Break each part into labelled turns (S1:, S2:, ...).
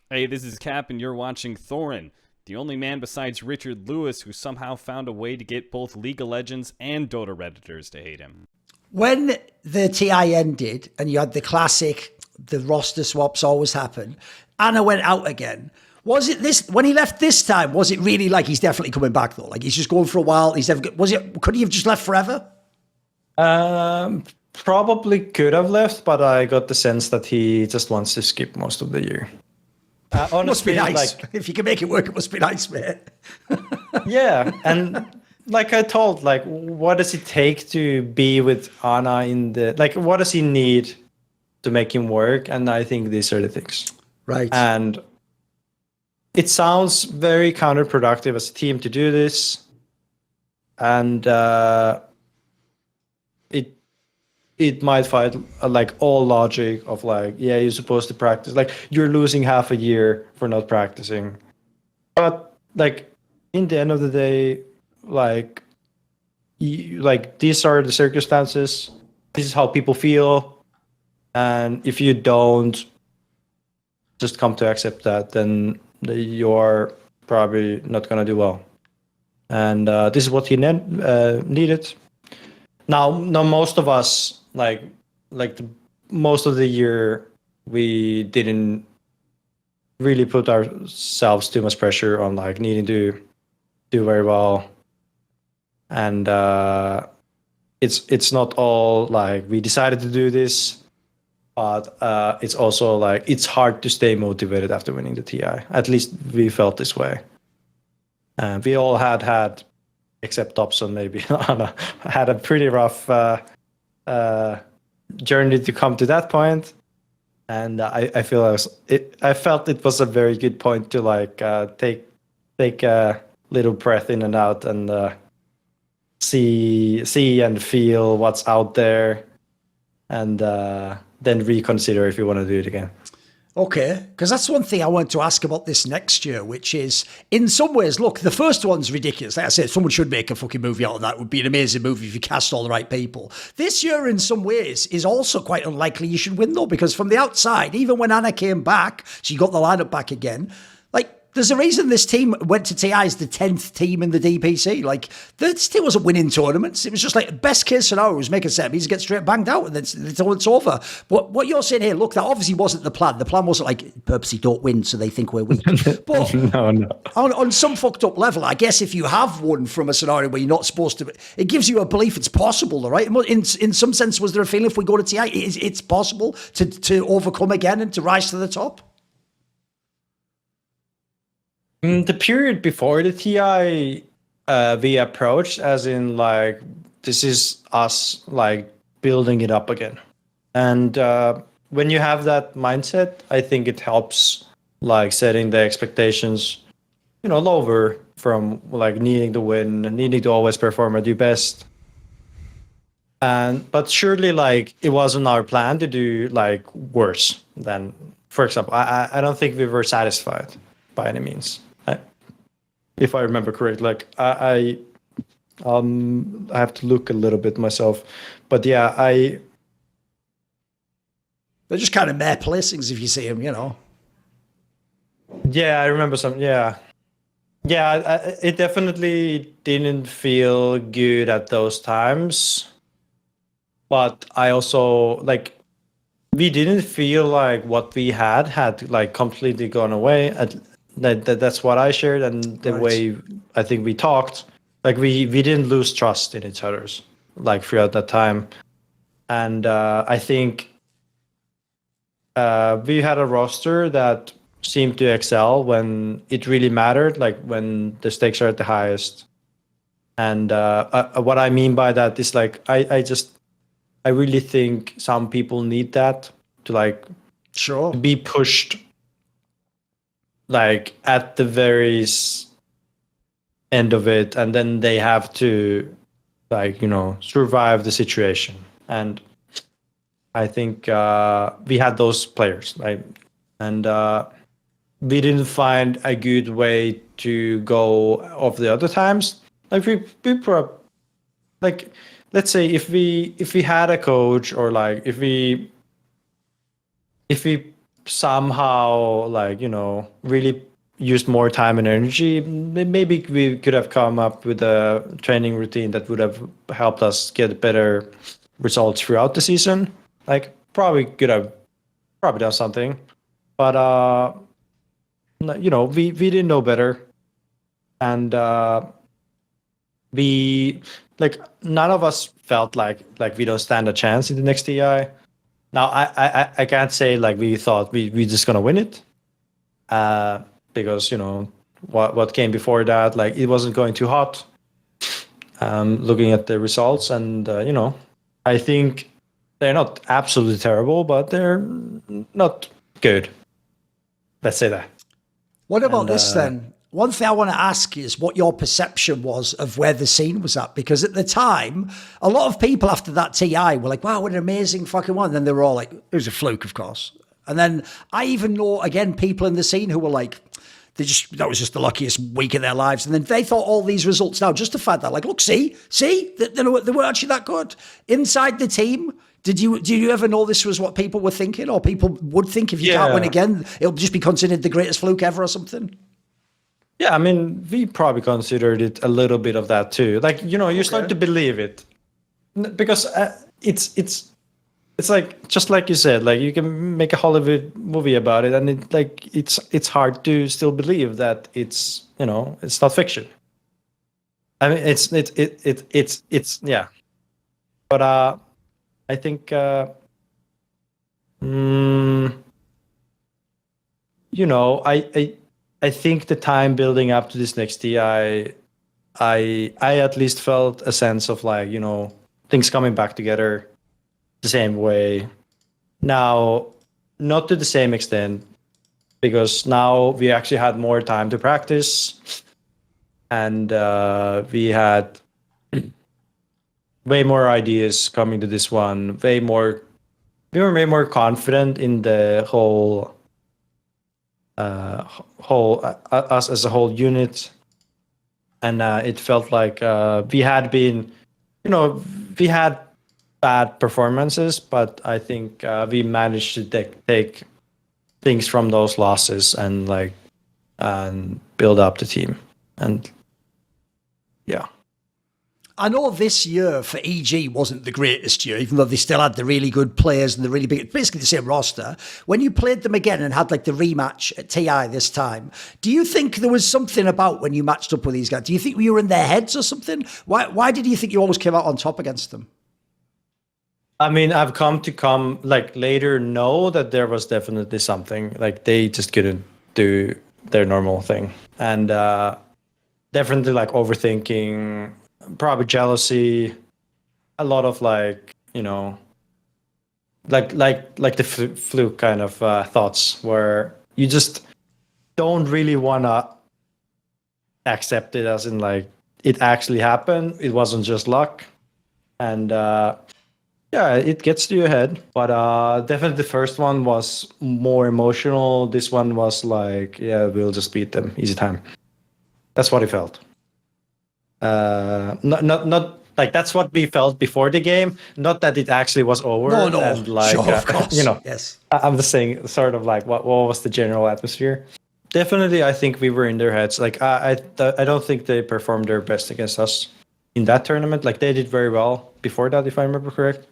S1: Hey, this is Cap, and you're watching Thorin, the only man besides Richard Lewis who somehow found a way to get both League of Legends and Dota Redditors to hate him.
S2: When the TI ended and you had the classic, the roster swaps always happen, Anna went out again. Was it this when he left this time? Was it really like he's definitely coming back though? Like he's just going for a while. He's never. Was it? Could he have just left forever?
S3: Probably could have left, but I got the sense that he just wants to skip most of the year.
S2: Must be
S3: Honestly,
S2: nice.
S3: like,
S2: If you can make it work, it must be nice, mate.
S3: yeah, and like I told, like, what does it take to be with Anna in the like? What does he need to make him work? And I think these are the things.
S2: Right.
S3: And it sounds very counterproductive as a team to do this, and it might fight like all logic of like, yeah, you're supposed to practice, like you're losing half a year for not practicing, but like in the end of the day, like like these are the circumstances, this is how people feel, and if you don't just come to accept that, then you're probably not gonna do well. And this is what he needed. Now, most of us most of the year we didn't really put ourselves too much pressure on like needing to do very well, and it's not all like we decided to do this, but it's also like it's hard to stay motivated after winning the TI. At least we felt this way. We all had, except Dobson maybe, had a pretty rough journey to come to that point. And I felt it was a very good point to like take a little breath in and out and see and feel what's out there, and then reconsider if you want to do it again.
S2: Okay, because that's one thing I want to ask about this next year, which is, in some ways, look, the first one's ridiculous. Like I said, someone should make a fucking movie out of that. It would be an amazing movie if you cast all the right people. This year, in some ways, is also quite unlikely you should win, though, because from the outside, even when Anna came back, she got the lineup back again, like, there's a reason this team went to TI as the 10th team in the DPC. Like, this team wasn't winning tournaments. It was just like, best case scenario was make a set piece, get straight banged out, and then it's over. But what you're saying here, look, that obviously wasn't the plan. The plan wasn't like, purposely don't win so they think we're weak. But
S3: No.
S2: on some fucked up level, I guess if you have won from a scenario where you're not supposed to, it gives you a belief it's possible, right? In some sense, was there a feeling if we go to TI, it's possible to overcome again and to rise to the top?
S3: The period before the TI, we approached as in like this is us like building it up again, and when you have that mindset, I think it helps like setting the expectations, lower from like needing to win, needing to always perform at your best. But surely like it wasn't our plan to do like worse than, for example, I don't think we were satisfied by any means. If I remember correct, like I have to look a little bit myself, but yeah,
S2: They're just kind of mere placings if you see them,
S3: yeah, I remember some, yeah, it definitely didn't feel good at those times, but I also like we didn't feel like what we had like completely gone away. That's what I shared, and the
S2: Right.
S3: way I think we talked, like we didn't lose trust in each other's like throughout that time, and I think we had a roster that seemed to excel when it really mattered, like when the stakes are at the highest. And what I mean by that is like I really think some people need that to like
S2: Sure.
S3: be pushed like at the very end of it, and then they have to like survive the situation. And I think we had those players, right? And we didn't find a good way to go of the other times. Like like let's say if we had a coach, or like if we somehow like really used more time and energy, maybe we could have come up with a training routine that would have helped us get better results throughout the season. Like probably could have done something, but we didn't know better, and we like none of us felt like we don't stand a chance in the next TI. Now I can't say like we thought we just gonna win it, because what came before that, like it wasn't going too hot. Looking at the results, and I think they're not absolutely terrible, but they're not good. Let's say that.
S2: What about this then? One thing I want to ask is what your perception was of where the scene was at, because at the time, a lot of people after that TI were like, wow, what an amazing fucking one. And then they were all like, it was a fluke, of course. And then I even know, again, people in the scene who were like, that was just the luckiest week of their lives. And then they thought all these results now justified that. Like, look, see, they were actually that good. Inside the team, did you ever know this was what people were thinking, or people would think if you can't win again, it'll just be considered the greatest fluke ever or something?
S3: Yeah, I mean, we probably considered it a little bit of that too. Like, you start to believe it, because it's like, just like you said, like you can make a Hollywood movie about it, and it's hard to still believe that it's not fiction. I mean, it's yeah, but I think I think the time building up to this next TI, I at least felt a sense of like things coming back together the same way. Now, not to the same extent, because now we actually had more time to practice, and we had way more ideas coming to this one. We were way more confident in the whole us as a whole unit, and it felt like we had been, we had bad performances, but I think we managed to take things from those losses and build up the team. And yeah.
S2: I know this year for EG wasn't the greatest year, even though they still had the really good players and the really big, basically the same roster. When you played them again and had like the rematch at TI this time, do you think there was something about when you matched up with these guys? Do you think you were in their heads or something? Why did you think you always came out on top against them?
S3: I mean, I've come later know that there was definitely something, like they just couldn't do their normal thing, and definitely like overthinking, probably jealousy, a lot of like the fluke kind of thoughts, where you just don't really wanna accept it as in like it actually happened. It wasn't just luck, and yeah, it gets to your head. But definitely the first one was more emotional. This one was like, yeah, we'll just beat them, easy time. That's what it felt. Not like that's what we felt before the game. Not that it actually was over.
S2: No,
S3: and like
S2: sure, of course.
S3: Yes. I'm just saying, sort of like what was the general atmosphere. Definitely, I think we were in their heads. Like I don't think they performed their best against us in that tournament. Like they did very well before that, if I remember correct.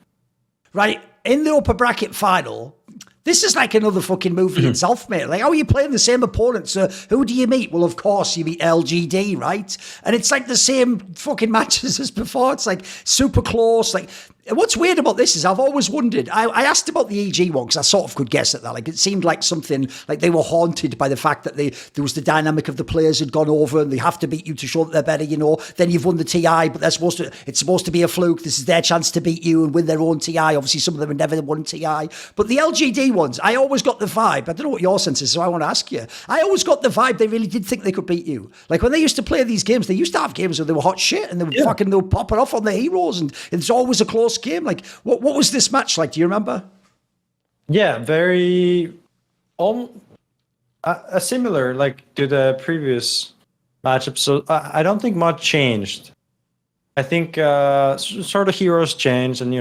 S2: Right, in the upper bracket final, this is like another fucking movie itself, mate. Like, how are you playing the same opponents? So who do you meet? Well, of course, you meet LGD, right? And it's like the same fucking matches as before. It's like super close. Like, what's weird about this is I've always wondered. I asked about the EG one because I sort of could guess at that. Like, it seemed like something like they were haunted by the fact that there was the dynamic of the players had gone over and they have to beat you to show that they're better. Then you've won the TI, but it's supposed to be a fluke. This is their chance to beat you and win their own TI. Obviously, some of them have never won TI, but the LGD ones, I always got the vibe. I don't know what your sense is, so I want to ask you. I always got the vibe they really did think they could beat you. Like when they used to play these games, they used to have games where they were hot shit and they were popping off on the heroes, and it's always a close game. Like what was this match like? Do you remember?
S3: Yeah, very similar like to the previous matchup. So I don't think much changed. I think sort of heroes changed, and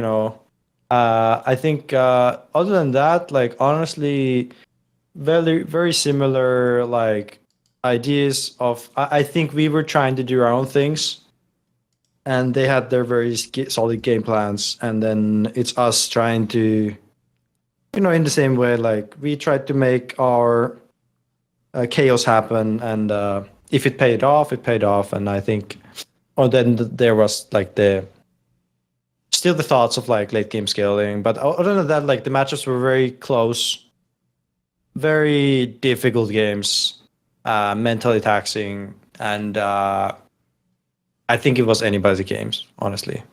S3: I think other than that, like honestly, very similar like ideas of. I think we were trying to do our own things, and they had their very solid game plans, and then it's us trying to, in the same way, like we tried to make our chaos happen, and if it paid off, it paid off, and I think, or then there was like still the thoughts of like late game scaling, but other than that, like the matchups were very close, very difficult games, mentally taxing, and I think it was anybody's games, honestly.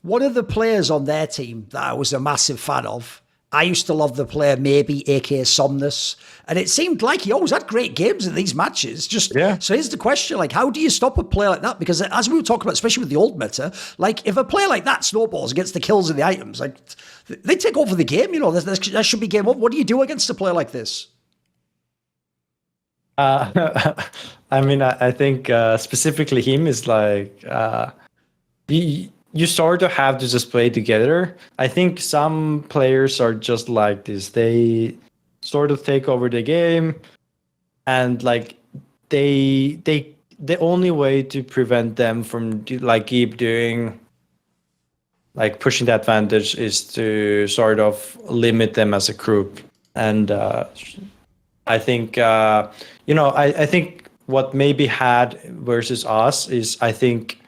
S2: One of the players on their team that I was a massive fan of, I used to love the player Maybe, aka Somnus, and it seemed like he always had great games in these matches. So here's the question: like, how do you stop a player like that? Because as we were talking about, especially with the old meta, like if a player like that snowballs against the kills and the items, like they take over the game. That should be game over. What do you do against a player like this?
S3: I mean, I think specifically him is like you sort of have to just play together. I think some players are just like this. They sort of take over the game, and like the only way to prevent them from like keep doing like pushing the advantage is to sort of limit them as a group. And I think I think what maybe had versus us is I think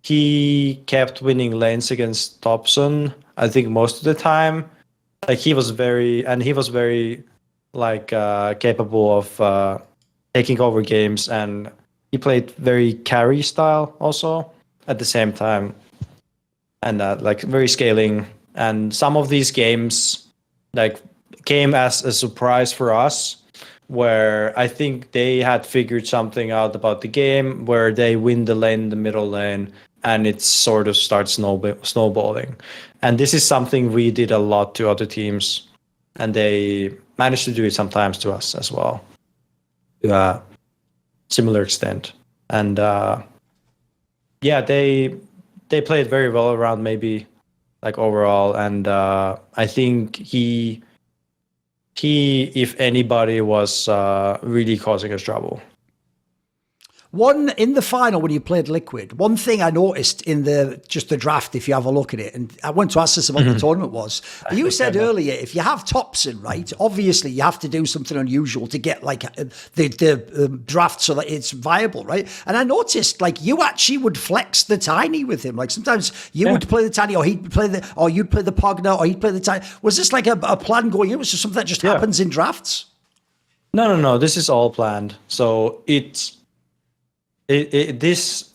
S3: he kept winning lanes against Thorin, I think most of the time. Like he was very like capable of taking over games, and he played very carry style also at the same time, and like very scaling. And some of these games like came as a surprise for us, where I think they had figured something out about the game, where they win the lane, the middle lane, and it sort of starts snowballing. And this is something we did a lot to other teams, and they managed to do it sometimes to us as well, to a similar extent. And they played very well around maybe like overall, and I think he if anybody was really causing us trouble.
S2: One in the final when you played Liquid, one thing I noticed in the draft, if you have a look at it, and I want to ask this about the tournament was, you said earlier, if you have Thorin, right, obviously you have to do something unusual to get like the draft so that it's viable, right? And I noticed like you actually would flex the Tiny with him. Like sometimes you would play the Tiny, or you'd play the Pogna, or he'd play the Tiny. Was this like a plan going in? Was this something that just happens in drafts?
S3: No. This is all planned. So this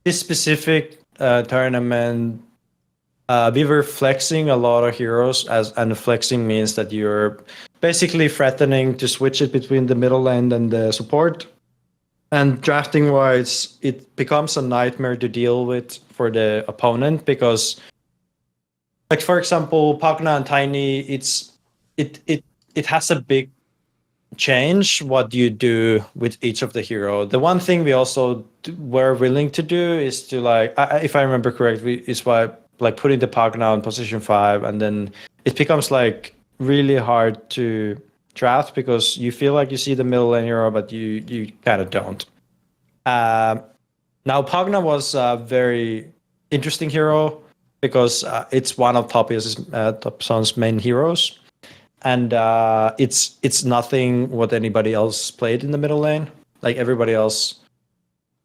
S3: specific tournament, we were flexing a lot of heroes, and flexing means that you're basically threatening to switch it between the middle lane and the support. And drafting wise, it becomes a nightmare to deal with for the opponent, because, like for example, Pagna and Tiny, it has a big change what you do with each of the hero. The one thing we also were willing to do is to like, if I remember correctly, is by like putting the Pagna on position 5, and then it becomes like really hard to draft because you feel like you see the middle lane hero, but you kind of don't. Now Pagna was a very interesting hero because it's one of Topson's main heroes. And it's nothing what anybody else played in the middle lane. Like everybody else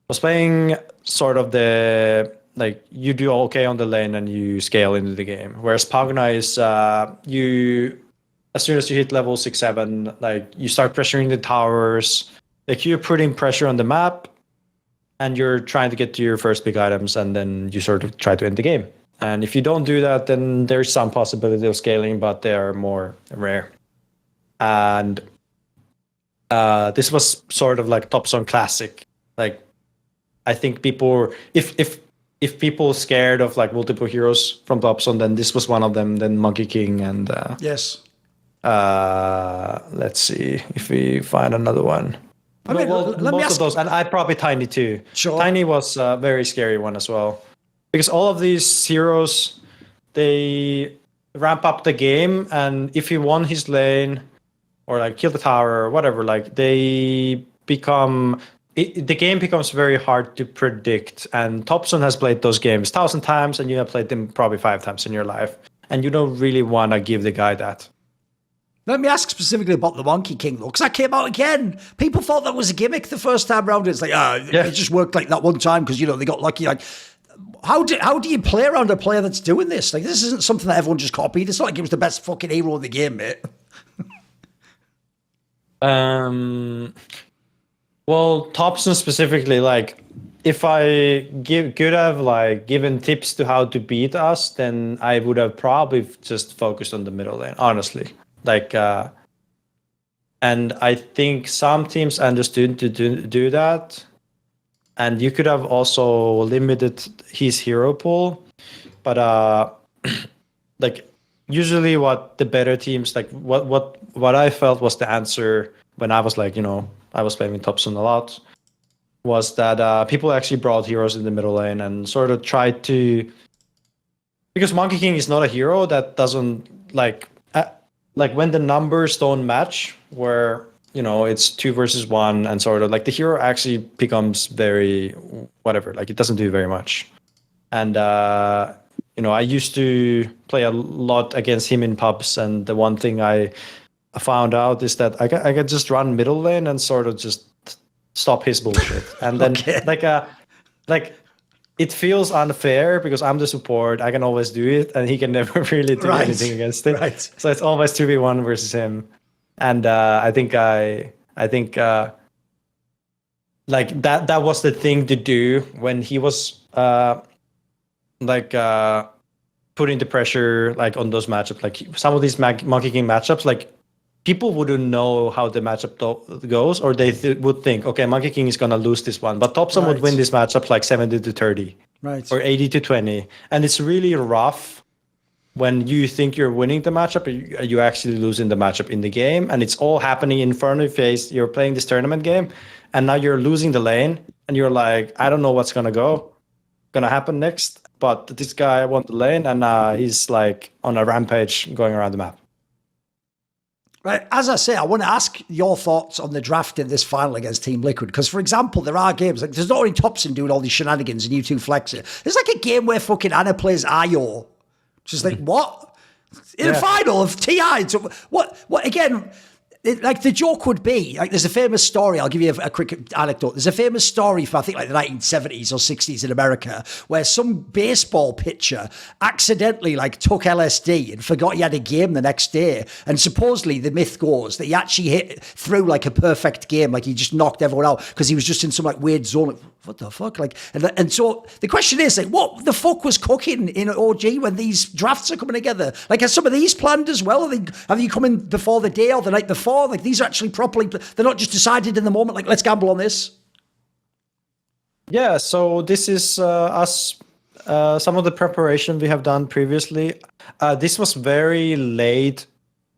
S3: was playing sort of the like you do okay on the lane and you scale into the game. Whereas Pagna is you as soon as you hit level 6-7, like you start pressuring the towers. Like you're putting pressure on the map, and you're trying to get to your first big items, and then you sort of try to end the game. And if you don't do that, then there's some possibility of scaling, but they are more rare. And this was sort of like Thorin classic. Like I think people, if people scared of like multiple heroes from Thorin, then this was one of them. Then Monkey King and
S2: yes.
S3: Let's see if we find another one.
S2: I mean, let me
S3: most
S2: ask
S3: of those, and I probably Tiny too.
S2: Sure.
S3: Tiny was a very scary one as well. Because all of these heroes, they ramp up the game, and if he won his lane, or like kill the tower or whatever, like they become the game becomes very hard to predict. And Thoppson has played those games 1,000 times, and you have played them probably 5 times in your life, and you don't really want to give the guy that.
S2: Let me ask specifically about the Monkey King, though, because that came out again. People thought that was a gimmick the first time round. It's like, it just worked like that one time because, they got lucky. Like, how do you play around a player that's doing this? Like, this isn't something that everyone just copied. It's not like it was the best fucking hero in the game, mate.
S3: Well, Thompson specifically, like, if I could have like given tips to how to beat us, then I would have probably just focused on the middle lane, honestly. Like, and I think some teams understood to do that, and you could have also limited his hero pool, but like usually what the better teams, like what I felt was the answer when I was like, I was playing with Thompson a lot, was that people actually brought heroes in the middle lane and sort of tried to, because Monkey King is not a hero that doesn't like when the numbers don't match, where it's 2 versus 1 and sort of like the hero actually becomes very whatever, like it doesn't do very much. And I used to play a lot against him in pubs, and the one thing I found out is that I can just run middle lane and sort of just stop his bullshit. And then like it feels unfair because I'm the support. I can always do it, and he can never really do anything against it.
S2: Right.
S3: So it's always 2v1 versus him. And I think like that was the thing to do when he was putting the pressure like on those matchups. Like some of these Monkey King matchups, like people wouldn't know how the matchup goes, or they would think, okay, Monkey King is gonna lose this one, but Thompson would win this matchup like 70-30,
S2: right,
S3: or 80-20, and it's really rough when you think you're winning the matchup, you actually losing the matchup in the game, and it's all happening in front of your face. You're playing this tournament game, and now you're losing the lane, and you're like, I don't know what's gonna happen next, but this guy won the lane, and he's like on a rampage going around the map.
S2: Right. As I say, I want to ask your thoughts on the draft in this final against Team Liquid. Because, for example, there are games, like there's not only Thompson doing all these shenanigans and you two flex it. There's like a game where fucking Anna plays Io. Just like, what? In the final of TI. So what again, like the joke would be, like there's a famous story, I'll give you a quick anecdote. There's a famous story from I think like the 1970s or 60s in America where some baseball pitcher accidentally like took LSD and forgot he had a game the next day. And supposedly the myth goes that he actually hit through like a perfect game, like he just knocked everyone out because he was just in some like weird zone. Like, what the fuck? Like, and so the question is like, what the fuck was cooking in OG when these drafts are coming together? Like, are some of these planned as well? Are they coming before the day or the night before? Like, these are actually properly, they're not just decided in the moment, like, let's gamble on this.
S3: Yeah, so this is us, some of the preparation we have done previously. This was very late.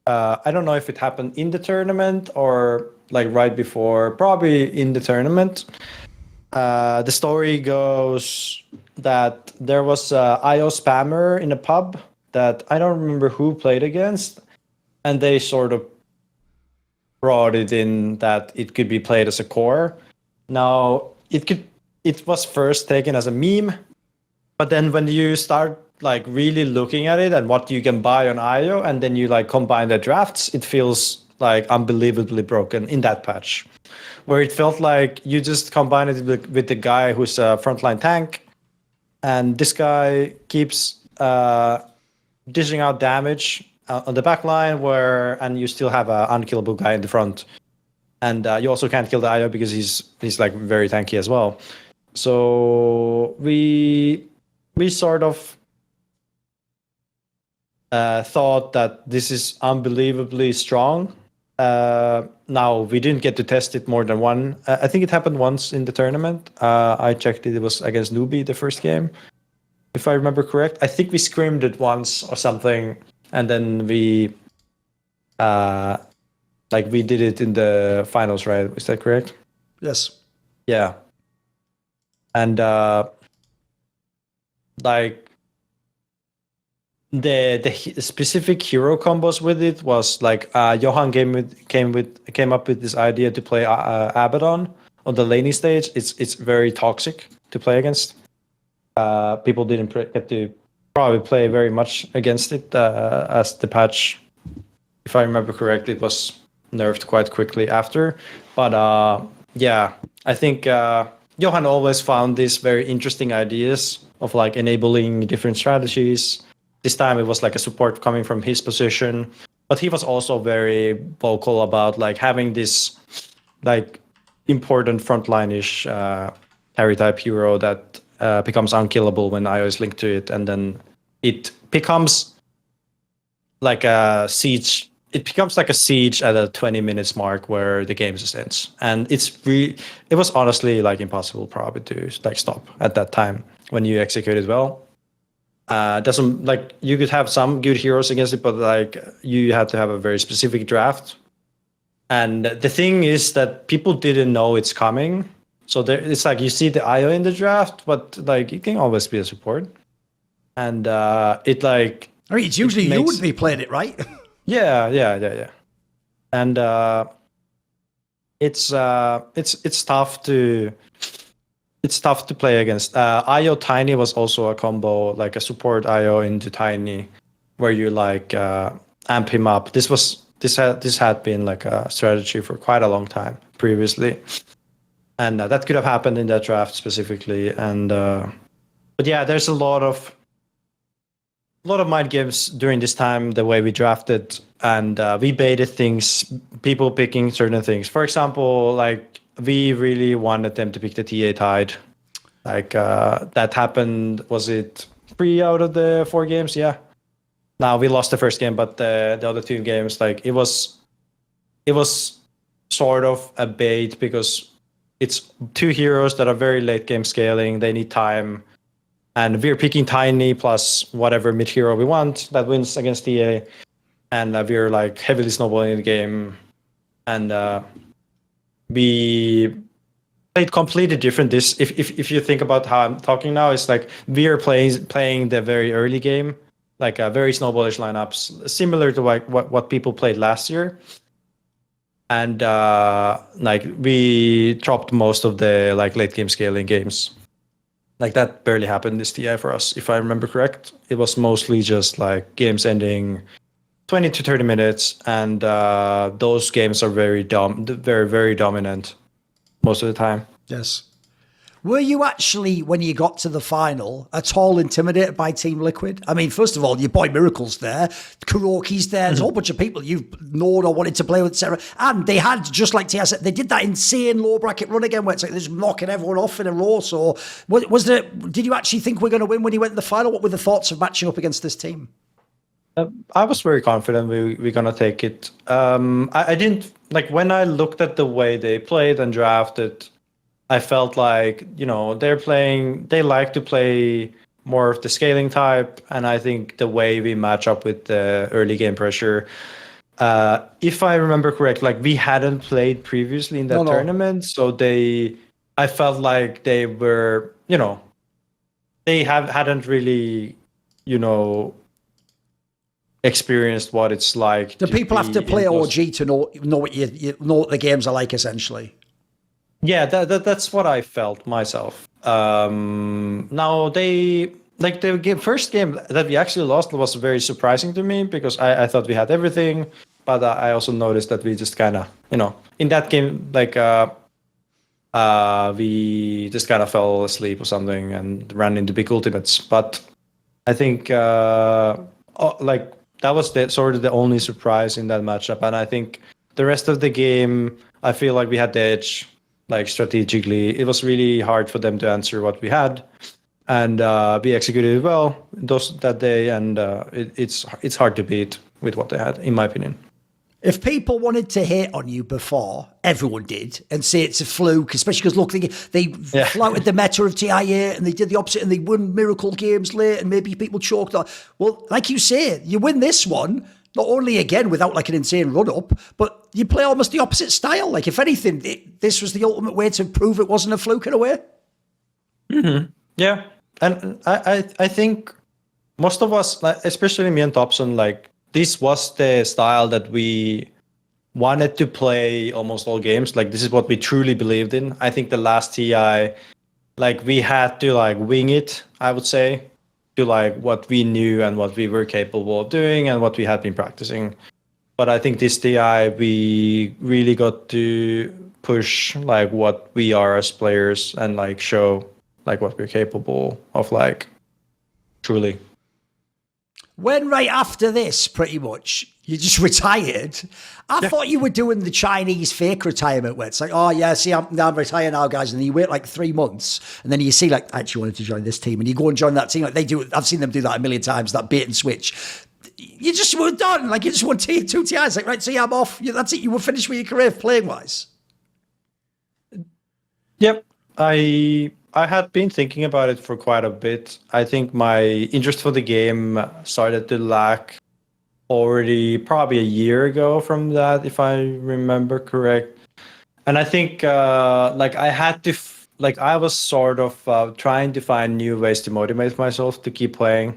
S3: I don't know if it happened in the tournament or like right before, probably in the tournament. The story goes that there was a IO spammer in a pub that I don't remember who played against, and they sort of brought it in that it could be played as a core. Now it was first taken as a meme, but then when you start like really looking at it and what you can buy on IO, and then you like combine the drafts, it feels like unbelievably broken in that patch, where it felt like you just combine it with the guy who's a frontline tank, and this guy keeps dishing out damage on the back line, and you still have an unkillable guy in the front, and you also can't kill the IO because he's like very tanky as well. So we sort of thought that this is unbelievably strong. Now we didn't get to test it more than one. I think it happened once in the tournament. I checked it. It was against Newbie the first game, if I remember correct. I think we scrimmed it once or something, and then we did it in the finals, right? Is that correct?
S2: Yes.
S3: Yeah. And specific hero combos with it was like Johan came up with this idea to play Abaddon on the laning stage. It's very toxic to play against. People didn't get to probably play very much against it as the patch, if I remember correctly, it was nerfed quite quickly after. But yeah, I think Johan always found these very interesting ideas of like enabling different strategies. This time it was like a support coming from his position, but he was also very vocal about like having this like important frontline-ish carry type hero that becomes unkillable when IO is linked to it, and then it becomes like a siege. It becomes like a siege at a 20 minutes mark where the game just ends, and it was honestly like impossible probably to like stop at that time when you execute it well. Doesn't like you could have some good heroes against it, but like you had to have a very specific draft. And the thing is that people didn't know it's coming, so it's like you see the IO in the draft, but like it can always be a support, and it like.
S2: I mean, it's usually you would be playing it, right?
S3: Yeah, and it's tough to play against. IO Tiny was also a combo, like a support IO into Tiny, where you like amp him up. This had been like a strategy for quite a long time previously, and that could have happened in that draft specifically. And but yeah, there's a lot of mind games during this time, the way we drafted, and we baited things, people picking certain things. For example, like we really wanted them to pick the TA Tide. Like that happened, was it 3 out of the 4 games? Yeah. Now we lost the first game, but the other 2 games, like it was sort of a bait because it's 2 heroes that are very late game scaling. They need time. And we're picking Tiny plus whatever mid hero we want that wins against TA. And we're like heavily snowballing the game. And we played completely different. This, if you think about how I'm talking now, it's like we're playing the very early game, like very snowballish lineups, similar to like what people played last year. And like we dropped most of the like late game scaling games. Like that barely happened this TI for us, if I remember correct. It was mostly just like games ending 20 to 30 minutes, and those games are very very dominant most of the time.
S2: Yes. Were you actually, when you got to the final, at all intimidated by Team Liquid? I mean, first of all, your boy Miracle's there, Kuroki's there, there's a whole bunch of people you've known or wanted to play with, etc. And they had, just like TS, they did that insane low bracket run again where it's like they're just knocking everyone off in a row. So did you actually think we're going to win when you went to the final? What were the thoughts of matching up against this team?
S3: I was very confident we're going to take it. I didn't, like when I looked at the way they played and drafted, I felt like, you know, they like to play more of the scaling type. And I think the way we match up with the early game pressure, if I remember correct, like we hadn't played previously in that tournament. So I felt like they were, you know, they hadn't really, you know, experienced what it's like.
S2: Do people have to play OG to know what you know what the games are like, essentially?
S3: Yeah, that's what I felt myself. Now the first game that we actually lost was very surprising to me because I thought we had everything, but I also noticed that we just kind of, you know, in that game, like we just kind of fell asleep or something and ran into big ultimates. But I think like that was sort of the only surprise in that matchup, and I think the rest of the game, I feel like we had the edge. Like strategically, it was really hard for them to answer what we had, and we executed it well that day. And it's hard to beat with what they had, in my opinion.
S2: If people wanted to hate on you before, everyone did, and say it's a fluke, especially because look, they flouted the meta of TIA and they did the opposite and they won miracle games late and maybe people choked on. Well, like you say, you win this one. Not only again without like an insane run up, but you play almost the opposite style. Like if anything, this was the ultimate way to prove it wasn't a fluke in a way.
S3: Mm-hmm. Yeah, and I think most of us, like, especially me and Thompson, like this was the style that we wanted to play almost all games. Like this is what we truly believed in. I think the last TI, like we had to like wing it, I would say, to like what we knew and what we were capable of doing and what we had been practicing. But I think this TI we really got to push like what we are as players and like show like what we're capable of, like truly.
S2: When right after this, pretty much, you just retired, I thought you were doing the Chinese fake retirement where it's like, oh yeah, see, I'm retired now, guys. And then you wait like 3 months and then you see like, I actually wanted to join this team and you go and join that team. Like they do, I've seen them do that a million times, that bait and switch. You just were done. Like you just won 2 TIs. Like, right, see, I'm off. That's it. You were finished with your career playing wise.
S3: Yep. I had been thinking about it for quite a bit. I think my interest for the game started to lack already probably a year ago from that, if I remember correct. And I think like I had to, like I was sort of trying to find new ways to motivate myself to keep playing.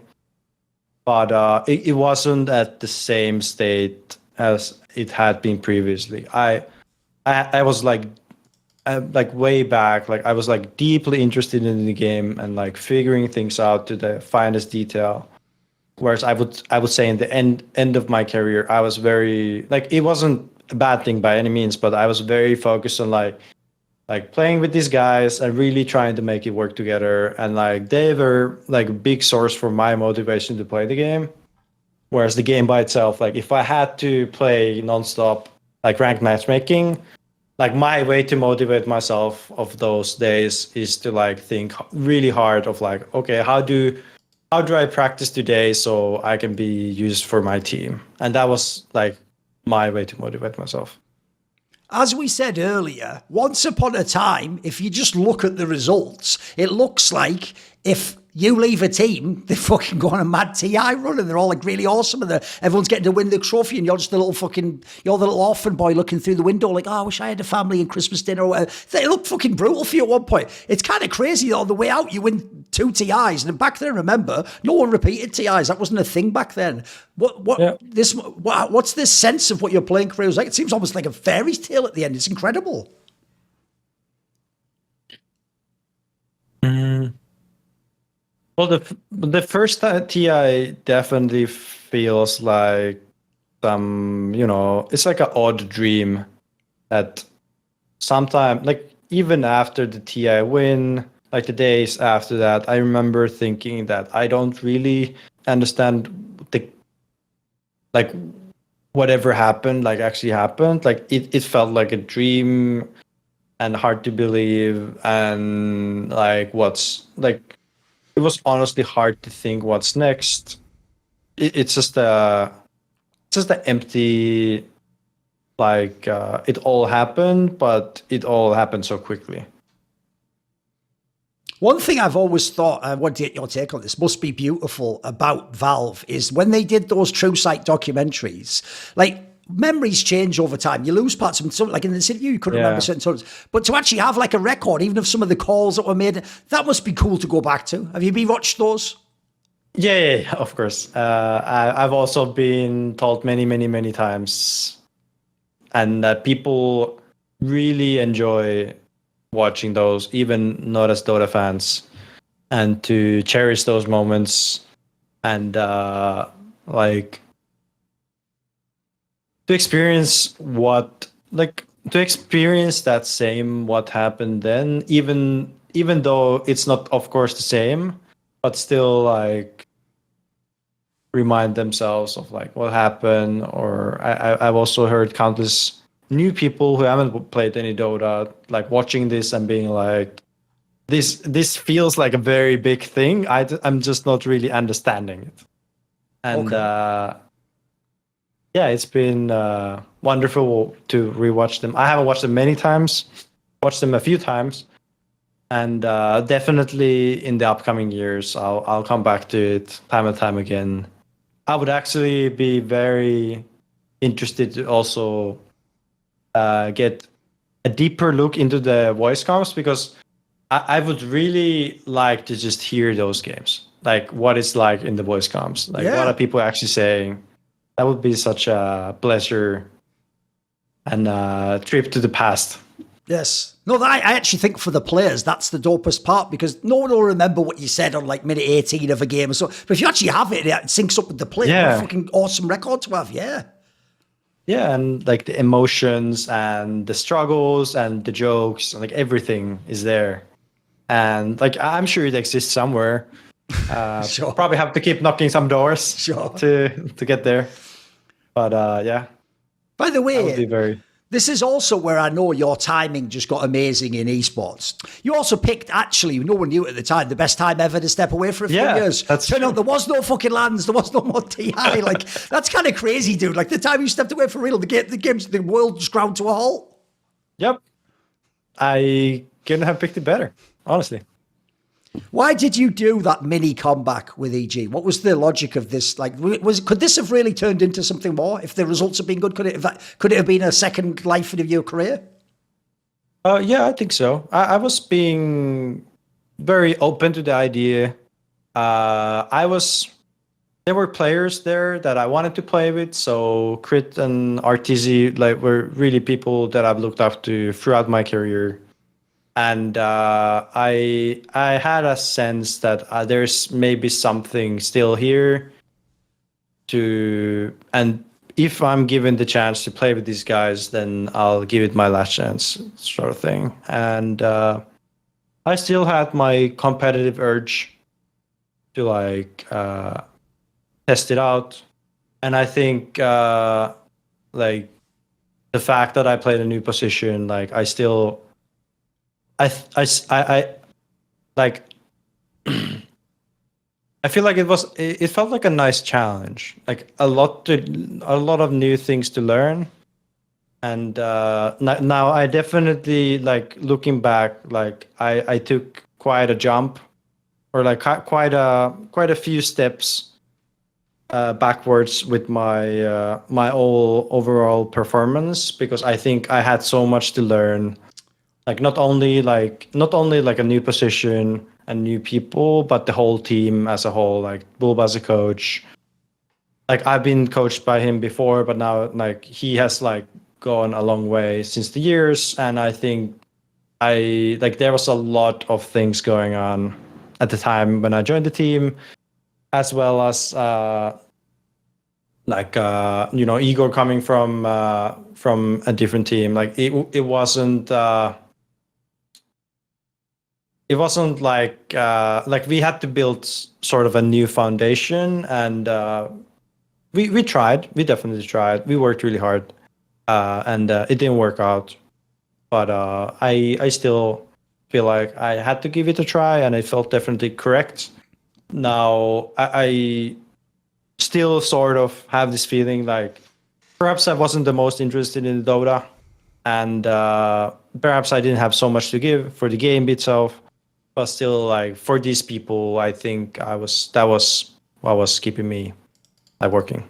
S3: But it wasn't at the same state as it had been previously. I was like way back, like I was like deeply interested in the game and like figuring things out to the finest detail. Whereas I would say in the end of my career, I was very like, it wasn't a bad thing by any means, but I was very focused on like playing with these guys and really trying to make it work together. And like they were like a big source for my motivation to play the game. Whereas the game by itself, like if I had to play nonstop like ranked matchmaking, like my way to motivate myself of those days is to like think really hard of like, okay, how do I practice today so I can be used for my team? And that was like my way to motivate myself.
S2: As we said earlier, once upon a time, if you just look at the results, it looks like if you leave a team, they fucking go on a mad TI run and they're all like really awesome and everyone's getting to win the trophy and you're just the little fucking, you're the little orphan boy looking through the window like, oh, I wish I had a family and Christmas dinner or whatever. They look fucking brutal for you at one point. It's kind of crazy on the way out, you win 2 TIs. And back then, remember, no one repeated TIs. That wasn't a thing back then. What's this sense of what your playing career was like? It seems almost like a fairy tale at the end. It's incredible.
S3: Well, the first TI definitely feels like it's like an odd dream that sometime, like even after the TI win, like the days after that, I remember thinking that I don't really understand like whatever happened, like actually happened. Like it felt like a dream and hard to believe, and like it was honestly hard to think what's next. It's just the empty, like it all happened, but it all happened so quickly.
S2: One thing I've always thought, I want to get your take on this, must be beautiful about Valve is when they did those True Sight documentaries, like memories change over time. You lose parts of them. Like in this interview, you couldn't remember certain times. But to actually have like a record, even of some of the calls that were made, that must be cool to go back to. Have you rewatched those?
S3: Yeah, of course. I've also been told many times, and people really enjoy watching those, even not as Dota fans, and to cherish those moments and like to experience that same what happened then, even though it's not of course the same, but still like remind themselves of like what happened. Or I've also heard countless new people who haven't played any Dota like watching this and being like, this feels like a very big thing. I'm just not really understanding it. And yeah, it's been wonderful to rewatch them. I haven't watched them many times, watched them a few times, and definitely in the upcoming years, I'll come back to it time and time again. I would actually be very interested to also get a deeper look into the voice comms, because I would really like to just hear those games. like what it's like in the voice comms. Like
S2: Yeah.
S3: what are people actually saying? That would be such a pleasure and a trip to the past.
S2: Yes. No, I actually think for the players, that's the dopest part because no one will remember what you said on like minute 18 of a game or so. But if you actually have it, it syncs up with the player.
S3: Yeah.
S2: What a fucking awesome record to have. Yeah.
S3: Yeah, and like the emotions and the struggles and the jokes, and like everything is there. And like I'm sure it exists somewhere.
S2: Sure.
S3: Probably have to keep knocking some doors
S2: Sure.
S3: to get there. But yeah,
S2: By the
S3: that would
S2: way,
S3: be very.
S2: this is also where I know your timing just got amazing in esports. You also picked, actually, no one knew at the time, the best time ever to step away for a few
S3: Yeah,
S2: years.
S3: that's
S2: Turned
S3: true.
S2: out there was no fucking lands, there was no more TI. Like, that's kind of crazy, dude. Like, the time you stepped away for real, the world just ground to a halt.
S3: Yep, I couldn't have picked it better, honestly.
S2: Why did you do that mini comeback with EG? What was the logic of this? Like, could this have really turned into something more if the results had been good? Could it have been a second life in your career?
S3: Yeah, I think so. I was being very open to the idea. There were players there that I wanted to play with. So Crit and RTZ like were really people that I've looked up to throughout my career. And I had a sense that there's maybe something still here and if I'm given the chance to play with these guys, then I'll give it my last chance, sort of thing. And I still had my competitive urge to like test it out. And I think like the fact that I played a new position, like I still. I like I feel like it felt like a nice challenge, like a lot of new things to learn. And now I definitely, like, looking back, like I took quite a jump, or like quite a few steps backwards with my my overall performance, because I think I had so much to learn. Like not only like a new position and new people, but the whole team as a whole. Like Bulba as a coach, like I've been coached by him before, but now like he has like gone a long way since the years, and I think there was a lot of things going on at the time when I joined the team, as well as Igor coming from a different team. Like it wasn't. It wasn't like we had to build sort of a new foundation, and we tried. We definitely tried. We worked really hard, and it didn't work out. But I still feel like I had to give it a try, and it felt definitely correct. Now I still sort of have this feeling like perhaps I wasn't the most interested in Dota, and perhaps I didn't have so much to give for the game itself. But still, like for these people, I think that was what was keeping me like working.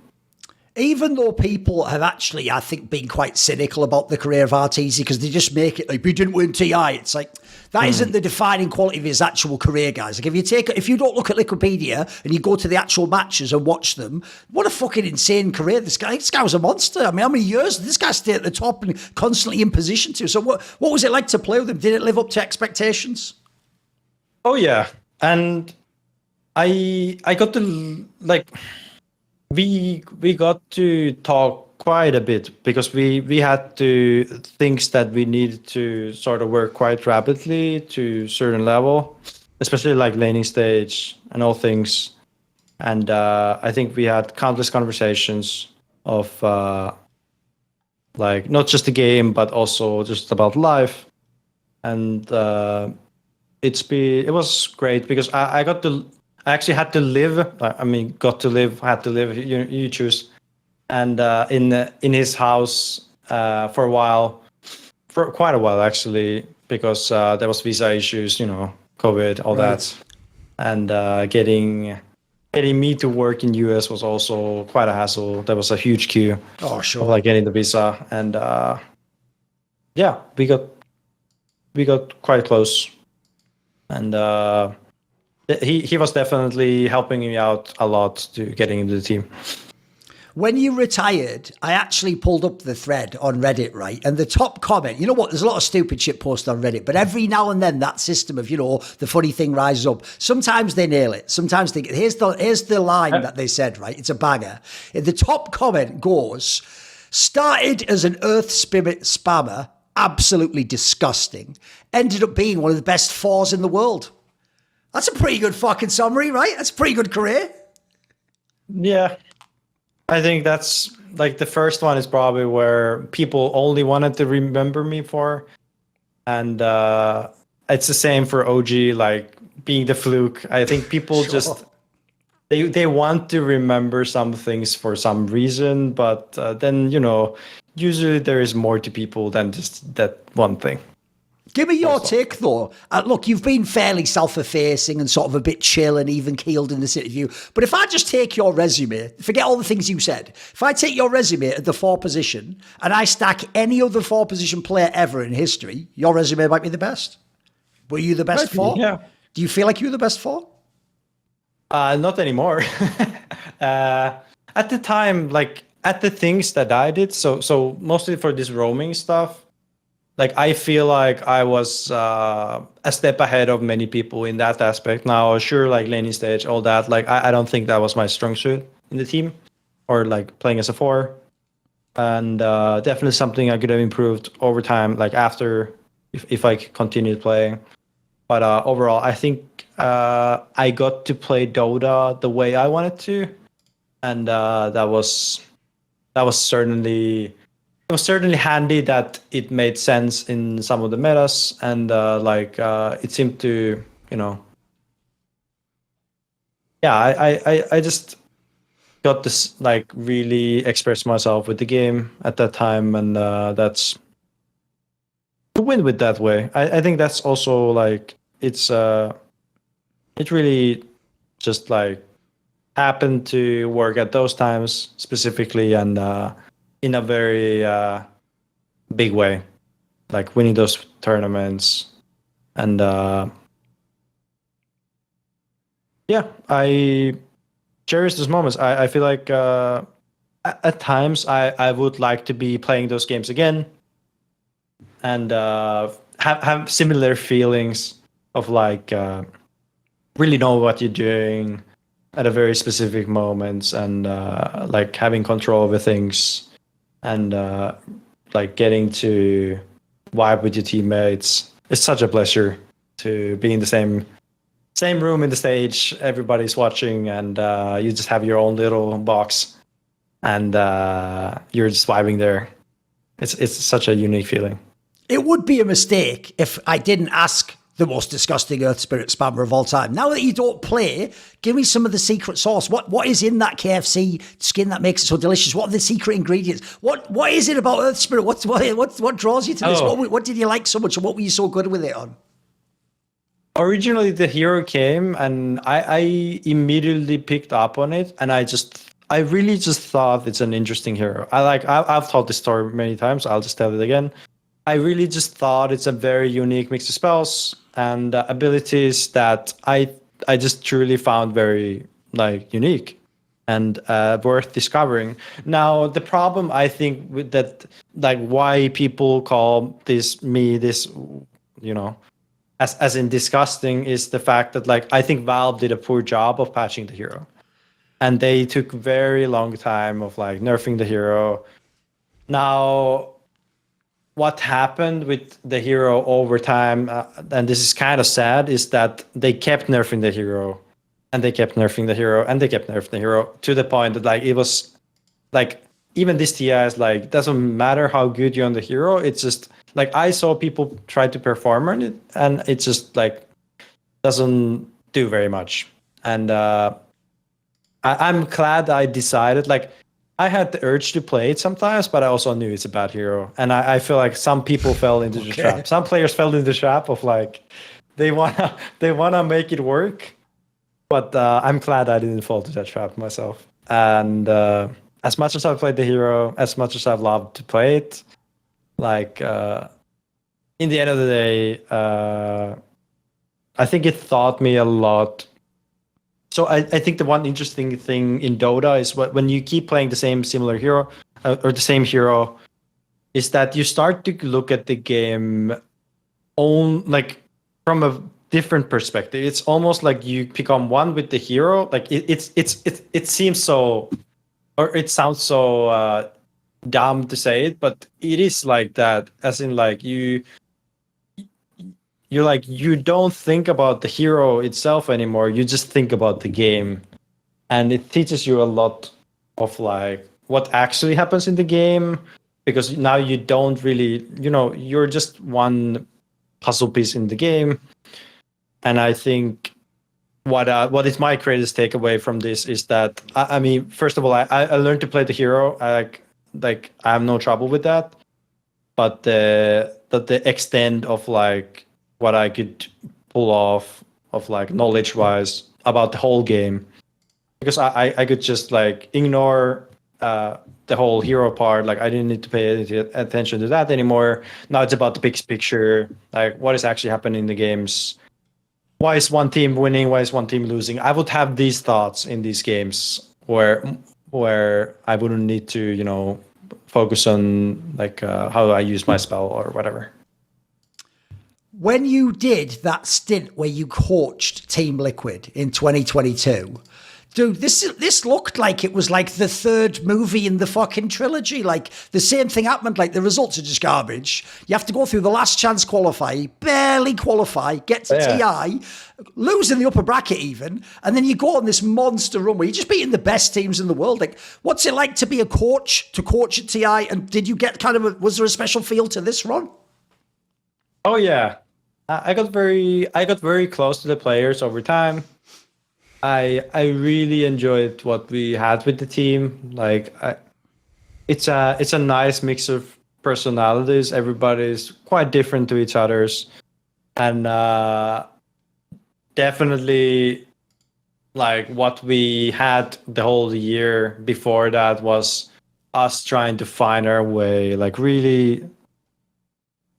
S2: Even though people have actually, I think, been quite cynical about the career of HOT6ix because they just make it like, we didn't win TI. It's like, that isn't the defining quality of his actual career, guys. Like if you don't look at Wikipedia and you go to the actual matches and watch them, what a fucking insane career. This guy was a monster. I mean, how many years did this guy stay at the top and constantly in position to? So what was it like to play with him? Did it live up to expectations?
S3: Oh yeah, and I got to like we got to talk quite a bit because we had to things that we needed to sort of work quite rapidly to a certain level, especially like laning stage and all things. And I think we had countless conversations of like not just the game but also just about life. And it was great because I actually had to live. Had to live. You choose, and in his house for a while, for quite a while actually, because there was visa issues, COVID, all that, and getting me to work in US was also quite a hassle. There was a huge queue.
S2: Oh sure.
S3: Of like getting the visa, and yeah, we got quite close. And he was definitely helping me out a lot to getting into the team.
S2: When you retired, I actually pulled up the thread on Reddit, right? And the top comment, you know what? There's a lot of stupid shit posted on Reddit, but every now and then that system of, the funny thing rises up. Sometimes they nail it. Sometimes they here's the line that they said, right? It's a banger. The top comment goes, started as an Earth Spirit spammer, absolutely disgusting. Ended up being one of the best fours in the world. That's a pretty good fucking summary, right? That's a pretty good career.
S3: Yeah. I think that's like the first one is probably where people only wanted to remember me for. And it's the same for OG, like being the fluke. I think people just, they want to remember some things for some reason, but then, usually there is more to people than just that one thing.
S2: Give me your take, though. Look, you've been fairly self-effacing and sort of a bit chill and even-keeled in this interview. But if I just take your resume, forget all the things you said. If I take your resume at the 4 position and I stack any other 4 position player ever in history, your resume might be the best. Were you the best 4?
S3: Yeah.
S2: Do you feel like you were the best 4?
S3: Not anymore. At the time, like at the things that I did, so mostly for this roaming stuff, like I feel like I was a step ahead of many people in that aspect. Now, sure, like laning stage, all that. Like I don't think that was my strong suit in the team, or like playing as a 4, and definitely something I could have improved over time. Like after, if I continued playing, but overall, I think I got to play Dota the way I wanted to, and that was certainly. It was certainly handy that it made sense in some of the metas, and it seemed to, I just got this like really express myself with the game at that time, and that's to win with that way. I think that's also like it really just like happened to work at those times specifically, and in a very big way, like winning those tournaments. And I cherish those moments. I feel like at times I would like to be playing those games again, and have similar feelings of like really know what you're doing at a very specific moments, and like having control over things, and like getting to vibe with your teammates. It's such a pleasure to be in the same room in the stage. Everybody's watching, and you just have your own little box, and you're just vibing there. It's such a unique feeling.
S2: It would be a mistake if I didn't ask the most disgusting Earth Spirit spammer of all time. Now that you don't play, give me some of the secret sauce. What is in that KFC skin that makes it so delicious? What are the secret ingredients? What is it about Earth Spirit? What draws you to this? What did you like so much, and what were you so good with it on?
S3: Originally, the hero came, and I immediately picked up on it, and I really just thought it's an interesting hero. I've told this story many times. I'll just tell it again. I really just thought it's a very unique mix of spells and abilities that I just truly found very like unique and worth discovering. Now, the problem I think with that, like why people call this, as in disgusting, is the fact that like I think Valve did a poor job of patching the hero, and they took very long time of like nerfing the hero. Now, what happened with the hero over time, and this is kind of sad, is that they kept nerfing the hero, and they kept nerfing the hero, and they kept nerfing the hero, to the point that like it was like even this TI is like, doesn't matter how good you're on the hero, it's just like I saw people try to perform on it, and it just like doesn't do very much. And I'm glad I decided, like I had the urge to play it sometimes, but I also knew it's a bad hero. And I feel like some people fell into the trap. Some players fell into the trap of like, they wanna make it work. But I'm glad I didn't fall to that trap myself. And as much as I've played the hero, as much as I've loved to play it, like in the end of the day, I think it taught me a lot So I think the one interesting thing in Dota is when you keep playing the same similar hero or the same hero, is that you start to look at the game like from a different perspective. It's almost like you become one with the hero. Like it seems so, or it sounds so dumb to say it, but it is like that. As in, like you're like, you don't think about the hero itself anymore. You just think about the game, and it teaches you a lot of like what actually happens in the game, because now you don't really, you're just one puzzle piece in the game. And I think what is my greatest takeaway from this is that I mean, first of all, I learned to play the hero. Like I have no trouble with that, but the extent of like what I could pull off of like knowledge wise about the whole game, because I could just like ignore the whole hero part. Like I didn't need to pay any attention to that anymore. Now it's about the big picture, like what is actually happening in the games. Why is one team winning? Why is one team losing? I would have these thoughts in these games where I wouldn't need to, focus on like how I use my spell or whatever.
S2: When you did that stint where you coached Team Liquid in 2022, dude, this looked like it was like the third movie in the fucking trilogy. Like the same thing happened. Like the results are just garbage. You have to go through the last chance qualify, barely qualify, get to TI, lose in the upper bracket even, and then you go on this monster run where you're just beating the best teams in the world. Like, what's it like to be a coach, to coach at TI? And did you get was there a special feel to this run?
S3: Oh yeah, I got very close to the players over time. I really enjoyed what we had with the team. Like it's a nice mix of personalities. Everybody's quite different to each other's, and definitely like what we had the whole year before that was us trying to find our way. Like really,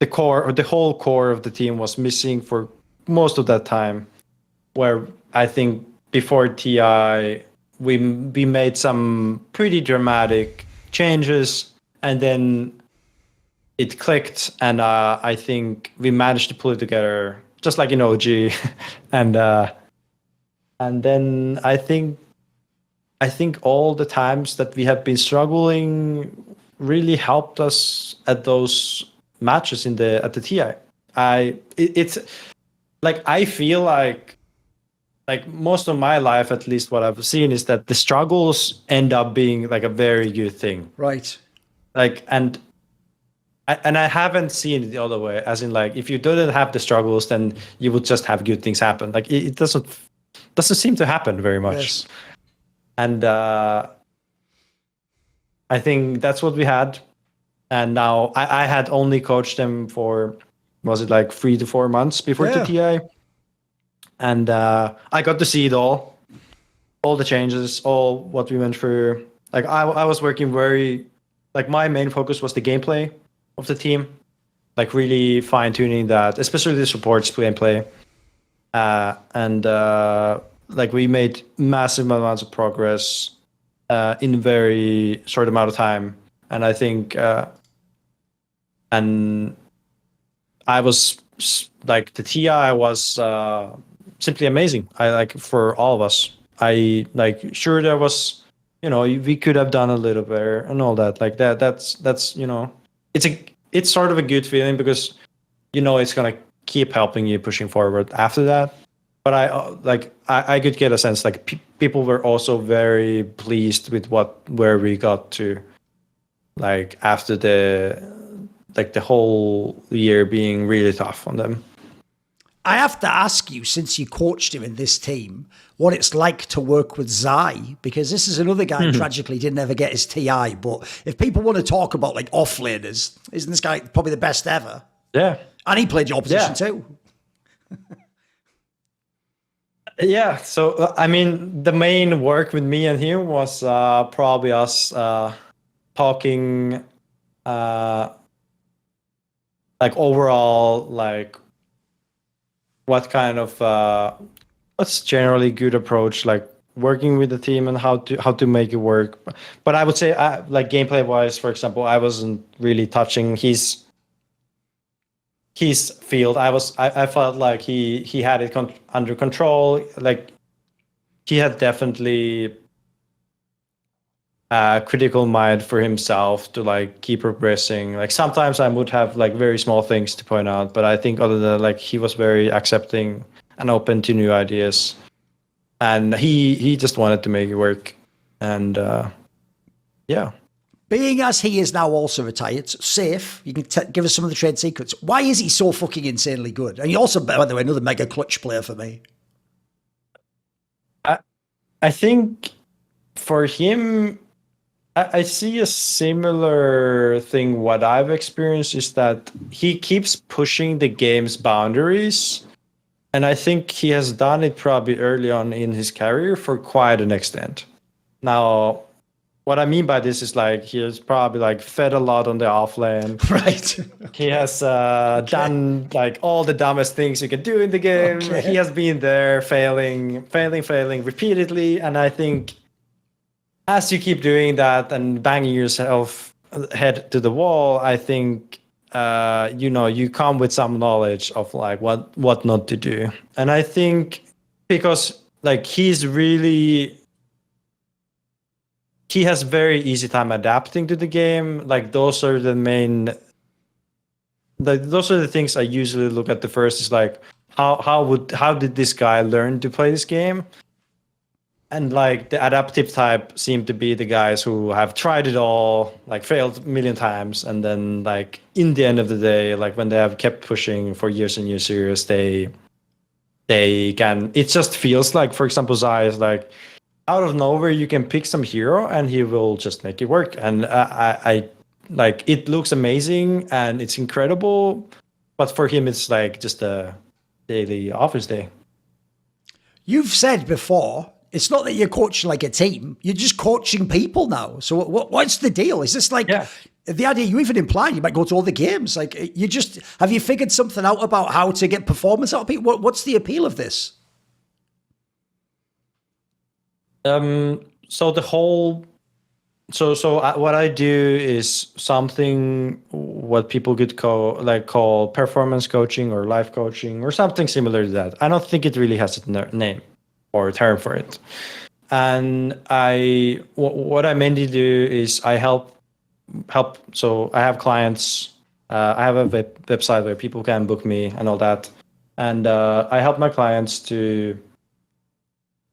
S3: the whole core of the team was missing for most of that time. Where I think before TI, we made some pretty dramatic changes, and then it clicked, and I think we managed to pull it together just like in OG, and then I think all the times that we have been struggling really helped us at those matches at the TI. It's like I feel like most of my life, at least what I've seen, is that the struggles end up being like a very good thing.
S2: Right.
S3: Like, and I haven't seen it the other way, as in like, if you didn't have the struggles, then you would just have good things happen. Like it doesn't seem to happen very much.
S2: Yes.
S3: And I think that's what we had. And now I had only coached them for, was it like 3 to 4 months before the TI? And I got to see it all the changes, all what we went through. Like I was working like my main focus was the gameplay of the team, like really fine tuning that, especially the supports gameplay. And like we made massive amounts of progress in a very short amount of time. And I think, and I was like the TI was simply amazing. I like for all of us. I like sure there was, we could have done a little better and all that. Like that's it's sort of a good feeling because it's gonna keep helping you pushing forward after that. But I could get a sense like people were also very pleased with where we got to, like after the whole year being really tough on them.
S2: I have to ask you, since you coached him in this team, what it's like to work with Zai, because this is another guy who tragically didn't ever get his TI. But if people want to talk about like off-laners, isn't this guy probably the best ever?
S3: Yeah.
S2: And he played your position too.
S3: Yeah. So, I mean, the main work with me and him was probably us talking like overall, like what kind of that's generally good approach, like working with the team and how to make it work. But I would say, like gameplay wise, for example, I wasn't really touching his field. I felt like he had it under control. Like he had definitely a critical mind for himself to like keep progressing. Like sometimes I would have like very small things to point out, but I think other than like he was very accepting and open to new ideas, and he just wanted to make it work. And yeah.
S2: Being as he is now also retired, safe, you can give us some of the trade secrets. Why is he so fucking insanely good? And he also, by the way, another mega clutch player for me.
S3: I think for him, I see a similar thing. What I've experienced is that he keeps pushing the game's boundaries. And I think he has done it probably early on in his career for quite an extent. Now, what I mean by this is like he has probably like fed a lot on the offlane.
S2: Right.
S3: He has done like all the dumbest things you can do in the game.
S2: Okay.
S3: He has been there failing repeatedly. And I think as you keep doing that and banging yourself head to the wall, I think you come with some knowledge of like what not to do. And I think because like he has very easy time adapting to the game. Like those are the things I usually look at the first, is like how did this guy learn to play this game? And like the adaptive type seem to be the guys who have tried it all, like failed a million times, and then like in the end of the day, like when they have kept pushing for years and years, they can. It just feels like, for example, Zai is like, out of nowhere, you can pick some hero and he will just make it work. And I like, it looks amazing and it's incredible, but for him, it's like just a daily office day.
S2: You've said before, it's not that you're coaching like a team, you're just coaching people now. So what's the deal? Is this like the idea you even implied you might go to all the games? Like have you figured something out about how to get performance out of people? What's the appeal of this?
S3: So what I do is something what people could call performance coaching or life coaching or something similar to that. I don't think it really has a name or a term for it. And what I mainly do is I help. So I have clients. I have a website where people can book me and all that, and I help my clients to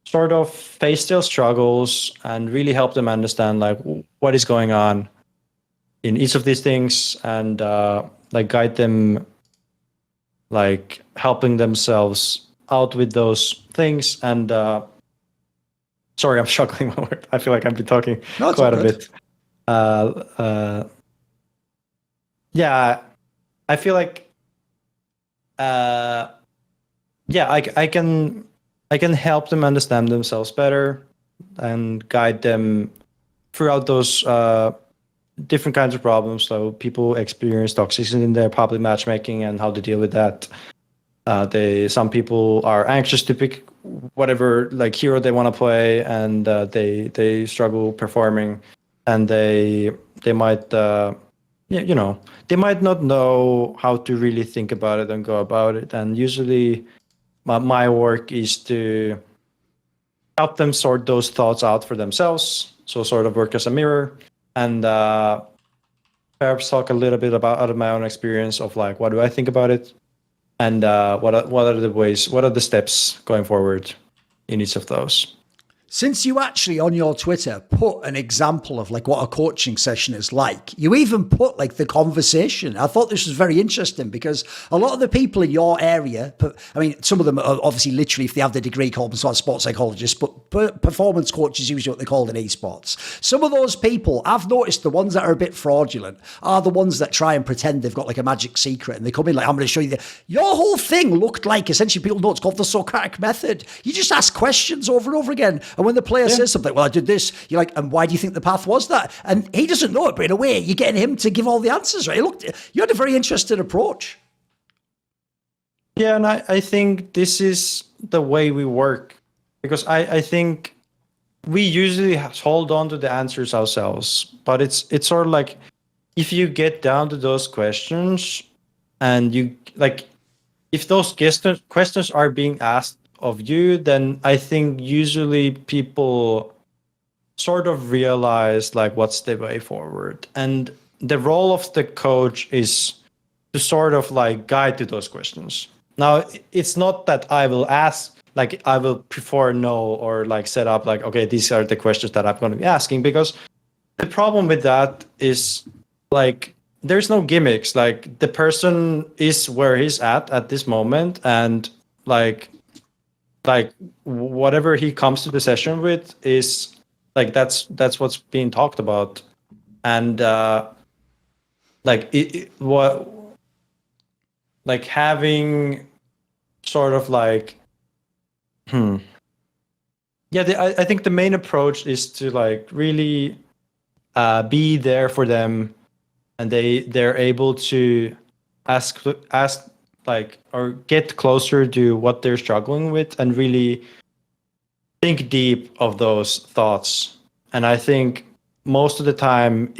S3: sort of face their struggles and really help them understand like what is going on in each of these things, and like guide them, like helping themselves out with those things. And sorry, I'm struggling my word. I feel like I've been talking quite a bit. Yeah, I feel like I can help them understand themselves better and guide them throughout those different kinds of problems. So people experience toxicity in their public matchmaking and how to deal with that. Some people are anxious to pick whatever like hero they want to play, and they struggle performing, and they might they might not know how to really think about it and go about it. And usually my work is to help them sort those thoughts out for themselves. So sort of work as a mirror, and perhaps talk a little bit out of my own experience of like, what do I think about it? And what are the ways, what are the steps going forward in each of those?
S2: Since you actually on your Twitter put an example of like what a coaching session is like, you even put like the conversation. I thought this was very interesting because a lot of the people in your area, I mean, some of them are obviously literally, if they have the degree, called them sort of sports psychologists, but performance coaches usually what they call in esports. Some of those people, I've noticed the ones that are a bit fraudulent are the ones that try and pretend they've got like a magic secret, and they come in like, I'm going to show you your whole thing looked like, essentially people know it's called the Socratic method. You just ask questions over and over again. And when the player says something, well, I did this, you're like, and why do you think the path was that? And he doesn't know it, but in a way, you're getting him to give all the answers, right? Look, you had a very interesting approach.
S3: Yeah, and I think this is the way we work, because I think we usually hold on to the answers ourselves, but it's sort of like, if you get down to those questions, and you like, if those questions are being asked of you, then I think usually people sort of realize like what's the way forward. And the role of the coach is to sort of like guide to those questions. Now, it's not that I will ask, like I will prefer no, or like set up like, okay, these are the questions that I'm going to be asking, because the problem with that is like there's no gimmicks. Like the person is where he's at this moment, and like whatever he comes to the session with is like that's what's being talked about. And like what, like having sort of like yeah, I think the main approach is to like really be there for them, and they're able to ask like, or get closer to what they're struggling with, and really think deep of those thoughts. And I think most of the time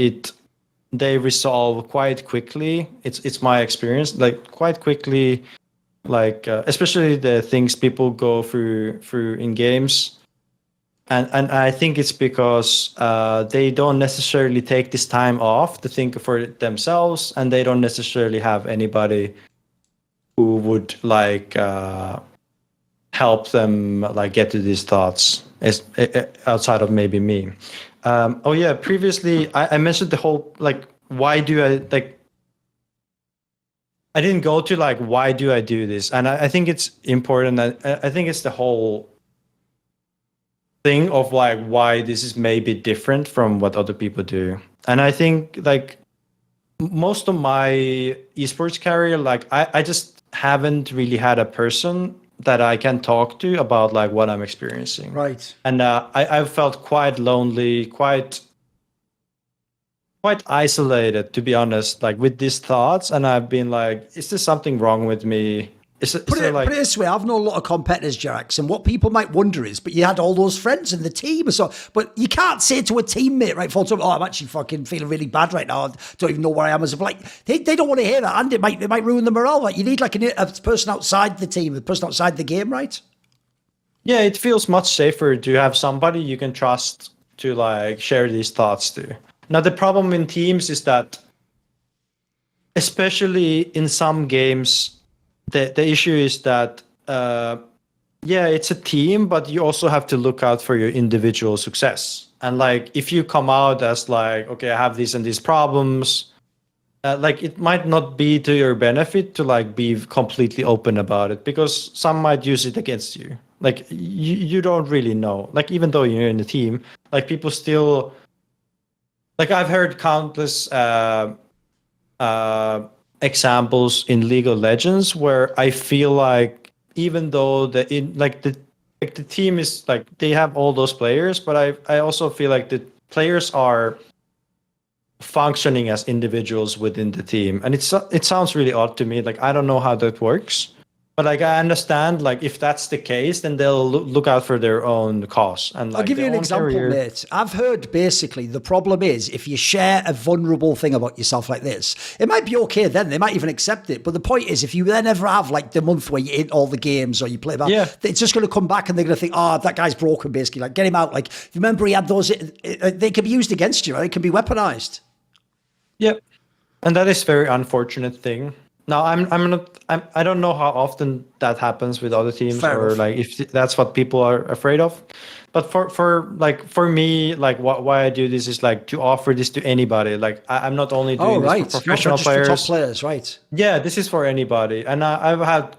S3: they resolve quite quickly. It's my experience, like quite quickly, like especially the things people go through in games. And I think it's because they don't necessarily take this time off to think for themselves, and they don't necessarily have anybody who would like help them like get to these thoughts, outside of maybe me. Oh yeah, previously I mentioned the whole like, why do I like, I didn't go to like, why do I do this? And I think it's important. I think it's the whole thing of like why this is maybe different from what other people do. And I think like most of my esports career, like I just haven't really had a person that I can talk to about like what I'm experiencing.
S2: Right.
S3: And I've felt quite lonely, quite isolated, to be honest, like with these thoughts. And I've been like, is there something wrong with me?
S2: Put it this way, I've known a lot of competitors, JerAx, and what people might wonder is, but you had all those friends in the team, so, but you can't say to a teammate, right, for example, oh, I'm actually fucking feeling really bad right now, I don't even know where I am as of like, they don't want to hear that, and it might ruin the morale. Like, you need like a person outside the team, a person outside the game, right?
S3: Yeah, it feels much safer to have somebody you can trust to like share these thoughts to. Now, the problem in teams is that, especially in some games, the issue is that yeah, it's a team, but you also have to look out for your individual success. And like, if you come out as like, okay, I have these and these problems, like it might not be to your benefit to like be completely open about it, because some might use it against you. Like you don't really know. Like even though you're in a team, like people still, like I've heard countless examples in League of Legends where I feel like, even though the team is like, they have all those players, but I also feel like the players are functioning as individuals within the team. And it sounds really odd to me. Like I don't know how that works, but like I understand, like if that's the case, then they'll look out for their own cause. And like,
S2: I'll give you an example, mate. I've heard basically the problem is if you share a vulnerable thing about yourself like this, it might be okay then, they might even accept it. But the point is, if you then ever have like the month where you hit all the games or you play that,
S3: yeah,
S2: it's just going to come back and they're going to think, oh, that guy's broken, basically. Like, get him out. Like, remember he had those, they can be used against you, right? It can be weaponized.
S3: Yep. And that is a very unfortunate thing. Now, I don't know how often that happens with other teams, or like if that's what people are afraid of. But for me, like why I do this is like to offer this to anybody. Like I'm not only doing this for professional players.
S2: For top players, right?
S3: Yeah, this is for anybody. And I've had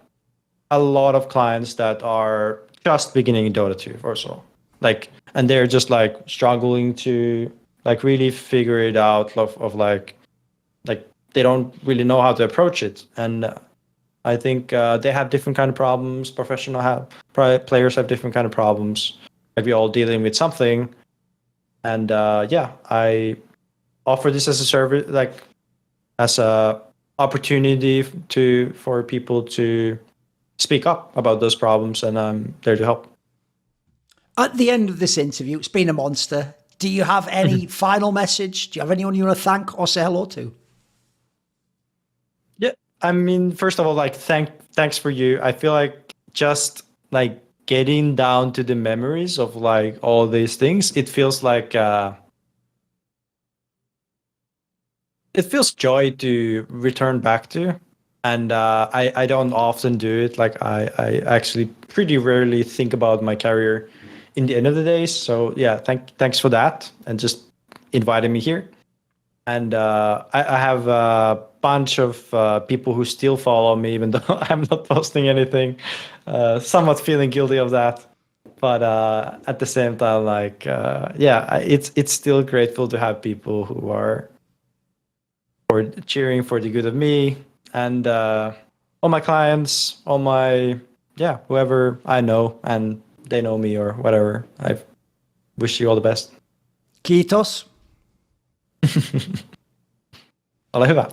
S3: a lot of clients that are just beginning in Dota 2 or so. Like, and they're just like struggling to like really figure it out of like they don't really know how to approach it. And I think they have different kind of problems. Players have different kind of problems. Like we're all dealing with something. And yeah, I offer this as a service, like as a opportunity for people to speak up about those problems, and I'm there to help.
S2: At the end of this interview, it's been a monster. Do you have any final message? Do you have anyone you want to thank or say hello to?
S3: Yeah, I mean, first of all, like thanks for you. I feel like just like getting down to the memories of like all these things, it feels like it feels joy to return back to. And I don't often do it. Like I actually pretty rarely think about my career in the end of the day. So yeah, thanks for that, and just inviting me here. And I have a bunch of people who still follow me, even though I'm not posting anything. Somewhat feeling guilty of that, but at the same time, like yeah, it's still grateful to have people who are cheering for the good of me, and all my clients, all my whoever I know and they know me or whatever. I wish you all the best.
S2: Kiitos.
S3: Ole hyvä.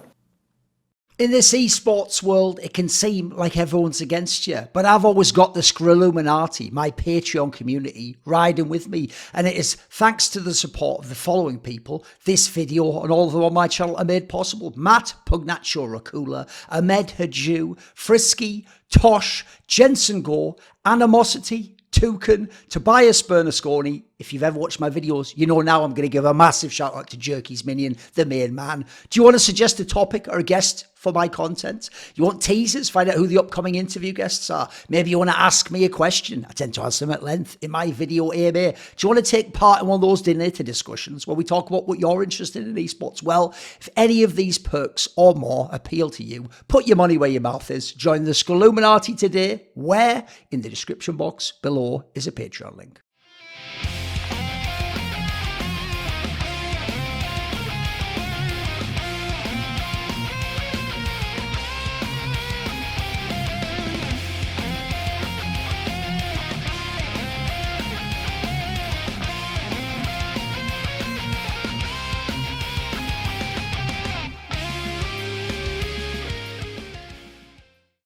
S2: In this esports world, it can seem like everyone's against you, but I've always got the Illuminati, my Patreon community, riding with me, and it is thanks to the support of the following people, this video and all of them on my channel are made possible. Matt Pugnaccio Rakula, Ahmed Haju, Frisky, Tosh, Jensen Gore, Animosity, Toucan, Tobias Bernasconi. If you've ever watched my videos, you know now I'm going to give a massive shout out to Jerky's Minion, the main man. Do you want to suggest a topic or a guest for my content? You want teasers? Find out who the upcoming interview guests are. Maybe you want to ask me a question. I tend to answer them at length in my video AMA. Do you want to take part in one of those dinner discussions where we talk about what you're interested in esports? Well, if any of these perks or more appeal to you, put your money where your mouth is. Join the Illuminati today, where in the description box below is a Patreon link.